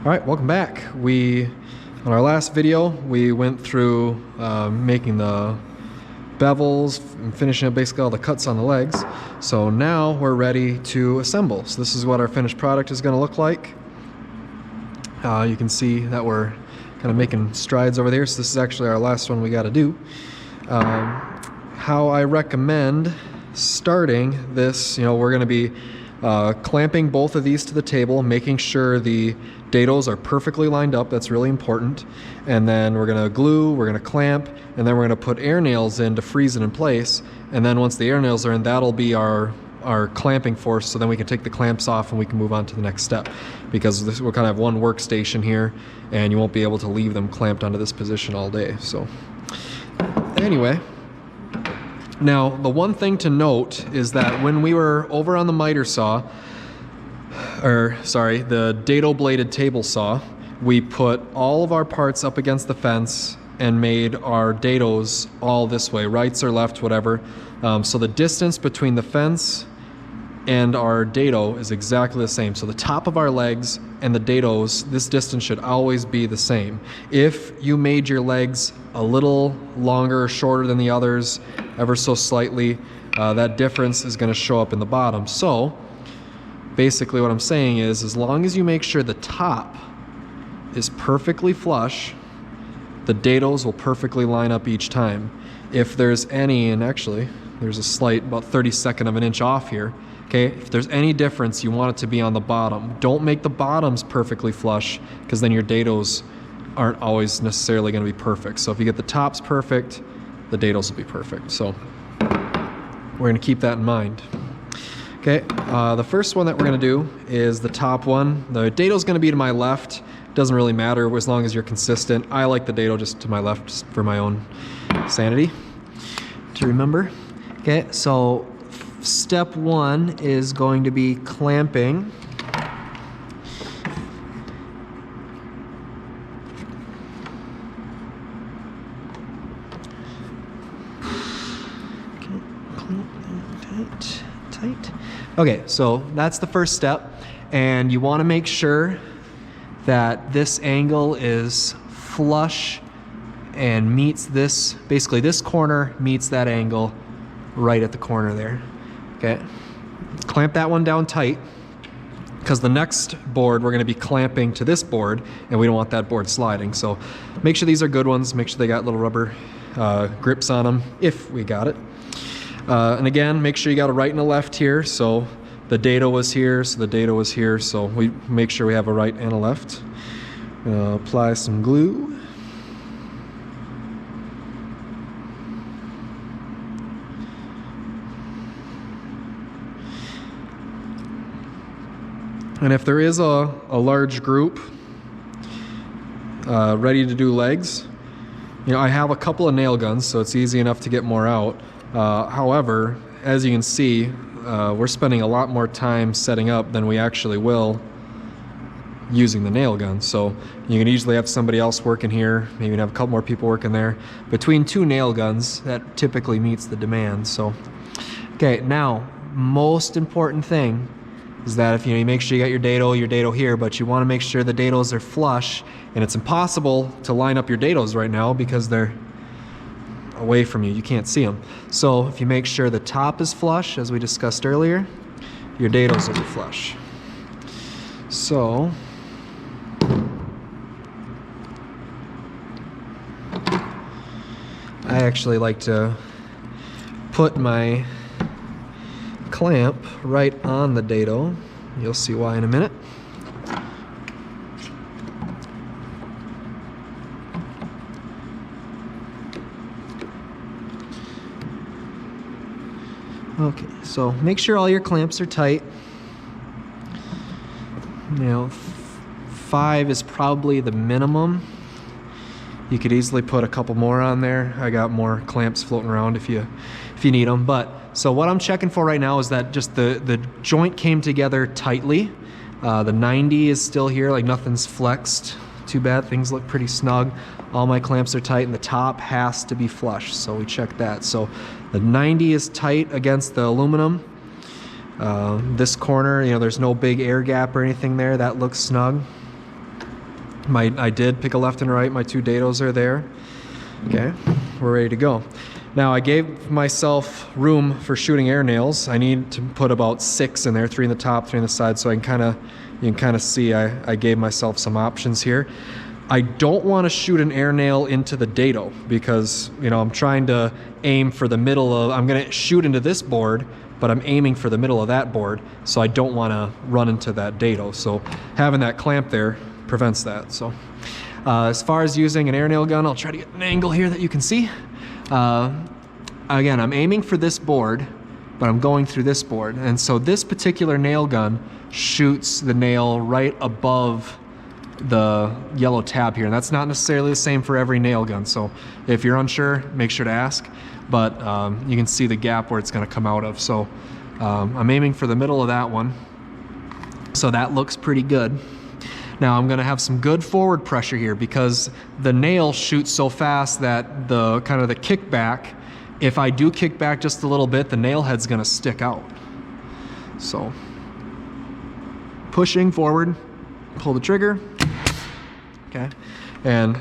Alright, welcome back. On our last video, we went through making the bevels and finishing up basically all the cuts on the legs. So now we're ready to assemble. So this is what our finished product is going to look like. You can see that we're kind of making strides over there. So this is actually our last one we got to do. How I recommend starting this, we're going to be clamping both of these to the table, making sure the dados are perfectly lined up. That's really important. And then we're going to glue, we're going to clamp, and then we're going to put air nails in to freeze it in place. And then once the air nails are in, that'll be our clamping force, so then we can take the clamps off and we can move on to the next step, because we'll kind of have one workstation here and you won't be able to leave them clamped onto this position all day. So anyway, now the one thing to note is that when we were over on the miter saw, the dado bladed table saw, we put all of our parts up against the fence and made our dados all this way, rights or left, whatever. So the distance between the fence and our dado is exactly the same. So the top of our legs and the dados, this distance should always be the same. If you made your legs a little longer or shorter than the others, ever so slightly, that difference is going to show up in the bottom. So basically what I'm saying is, as long as you make sure the top is perfectly flush, the dados will perfectly line up each time. If there's any, and actually there's a slight, about 32nd of an inch off here, okay, if there's any difference, you want it to be on the bottom. Don't make the bottoms perfectly flush, because then your dados aren't always necessarily going to be perfect. So if you get the tops perfect, the dados will be perfect. So we're going to keep that in mind. Okay, the first one that we're going to do is the top one. The dado is going to be to my left. Doesn't really matter as long as you're consistent. I like the dado just to my left, just for my own sanity to remember. Okay, so step one is going to be clamping. Okay, clamp tight. Okay, so that's the first step, and you want to make sure that this angle is flush and meets this, basically this corner meets that angle right at the corner there. Okay, clamp that one down tight, because the next board we're going to be clamping to this board, and we don't want that board sliding. So make sure these are good ones, make sure they got little rubber grips on them, if we got it. And again, make sure you got a right and a left here. So the dado was here, so the dado was here, so we make sure we have a right and a left. Apply some glue. And if there is a large group ready to do legs, I have a couple of nail guns, so it's easy enough to get more out. However, as you can see, we're spending a lot more time setting up than we actually will using the nail gun. So you can easily have somebody else working here, maybe have a couple more people working there. Between two nail guns, that typically meets the demand. So, okay, now, most important thing is that if you make sure you got your dado here, but you want to make sure the dados are flush, and it's impossible to line up your dados right now because they're away from you. You can't see them. So if you make sure the top is flush, as we discussed earlier, your dados will be flush. So I actually like to put my clamp right on the dado. You'll see why in a minute. Okay, so make sure all your clamps are tight. 5 is probably the minimum. You could easily put a couple more on there. I got more clamps floating around if you need them. But so what I'm checking for right now is that just the joint came together tightly. The 90 is still here, like nothing's flexed. Too bad, things look pretty snug. All my clamps are tight, and the top has to be flush, so we check that. So the 90 is tight against the aluminum. This corner, there's no big air gap or anything there. That looks snug. I did pick a left and right. My 2 dados are there. Okay, we're ready to go. Now I gave myself room for shooting air nails. I need to put about 6 in there, 3 in the top, 3 in the side, so you can kind of see I gave myself some options here. I don't want to shoot an air nail into the dado because, you know, I'm trying to aim for the middle of, I'm going to shoot into this board, but I'm aiming for the middle of that board, so I don't want to run into that dado. So having that clamp there prevents that. So as far as using an air nail gun, I'll try to get an angle here that you can see. Again, I'm aiming for this board, but I'm going through this board. And so this particular nail gun shoots the nail right above the yellow tab here. And that's not necessarily the same for every nail gun. So if you're unsure, make sure to ask. But you can see the gap where it's going to come out of. So I'm aiming for the middle of that one. So that looks pretty good. Now I'm going to have some good forward pressure here because the nail shoots so fast that the kind of the kickback, if I do kick back just a little bit, the nail head's going to stick out. So pushing forward, pull the trigger. Okay, and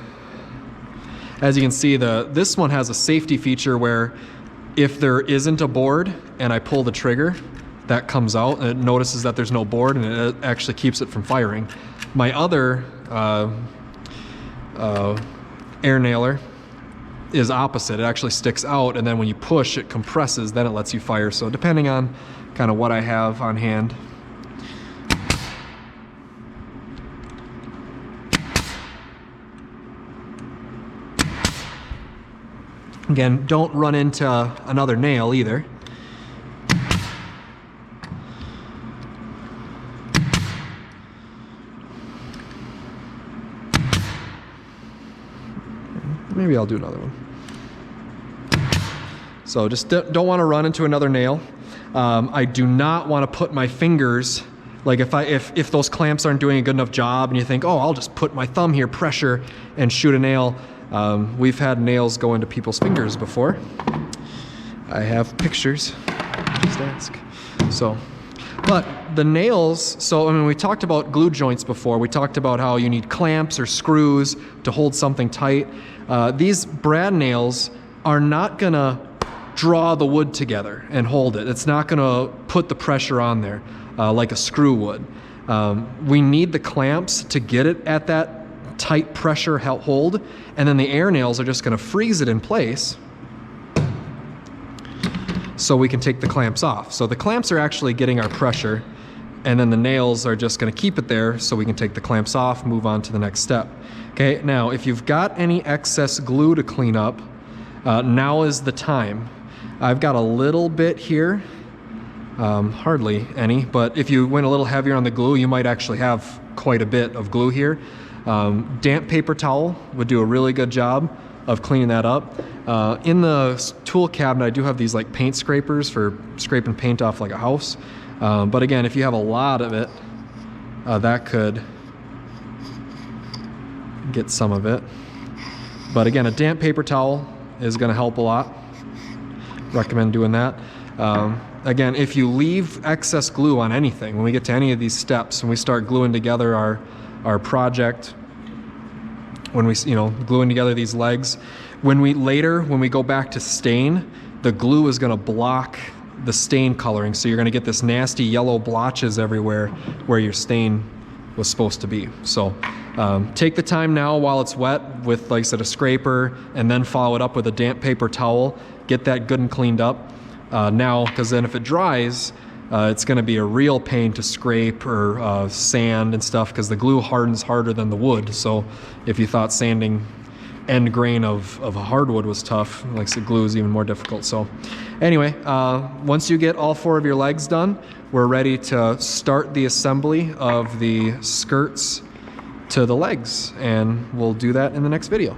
as you can see, this one has a safety feature where if there isn't a board and I pull the trigger, that comes out and it notices that there's no board and it actually keeps it from firing. My other air nailer is opposite. It actually sticks out, and then when you push, it compresses, then it lets you fire. So depending on kind of what I have on hand. Again, don't run into another nail either. Maybe I'll do another one. So just don't want to run into another nail. I do not want to put my fingers, like if those clamps aren't doing a good enough job and you think, oh, I'll just put my thumb here, pressure, and shoot a nail. We've had nails go into people's fingers before. I have pictures, just ask. So, but the nails, so I mean, we talked about glue joints before. We talked about how you need clamps or screws to hold something tight. These brad nails are not gonna draw the wood together and hold it. It's not gonna put the pressure on there like a screw would. We need the clamps to get it at that tight pressure hold, and then the air nails are just gonna freeze it in place so we can take the clamps off. So the clamps are actually getting our pressure, and then the nails are just gonna keep it there so we can take the clamps off, move on to the next step. Okay, now if you've got any excess glue to clean up, now is the time. I've got a little bit here, hardly any, but if you went a little heavier on the glue, you might actually have quite a bit of glue here. Damp paper towel would do a really good job of cleaning that up. In the tool cabinet, I do have these like paint scrapers for scraping paint off like a house. But again, if you have a lot of it, that could get some of it. But again, a damp paper towel is going to help a lot. Recommend doing that. Again, if you leave excess glue on anything, when we get to any of these steps, when we start gluing together our project, when we, gluing together these legs, when we go back to stain, the glue is going to block the stain coloring, so you're going to get this nasty yellow blotches everywhere where your stain was supposed to be. So take the time now while it's wet with, like I said, a scraper, and then follow it up with a damp paper towel. Get that good and cleaned up now, because then if it dries, it's going to be a real pain to scrape or sand and stuff, because the glue hardens harder than the wood. So if you thought sanding end grain of a hardwood was tough, like I said, glue is even more difficult. So anyway, once you get all 4 of your legs done, we're ready to start the assembly of the skirts to the legs, and we'll do that in the next video.